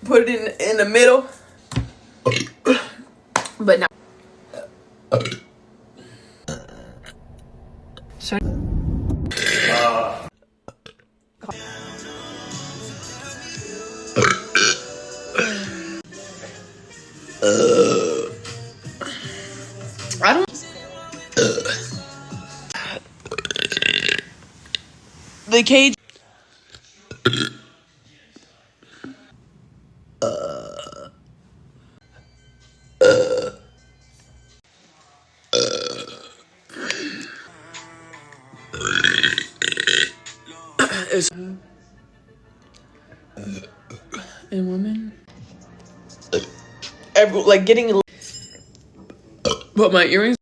put it in the middle. But now. Sorry. I don't. The cage. Is and women. Like getting. But my earrings.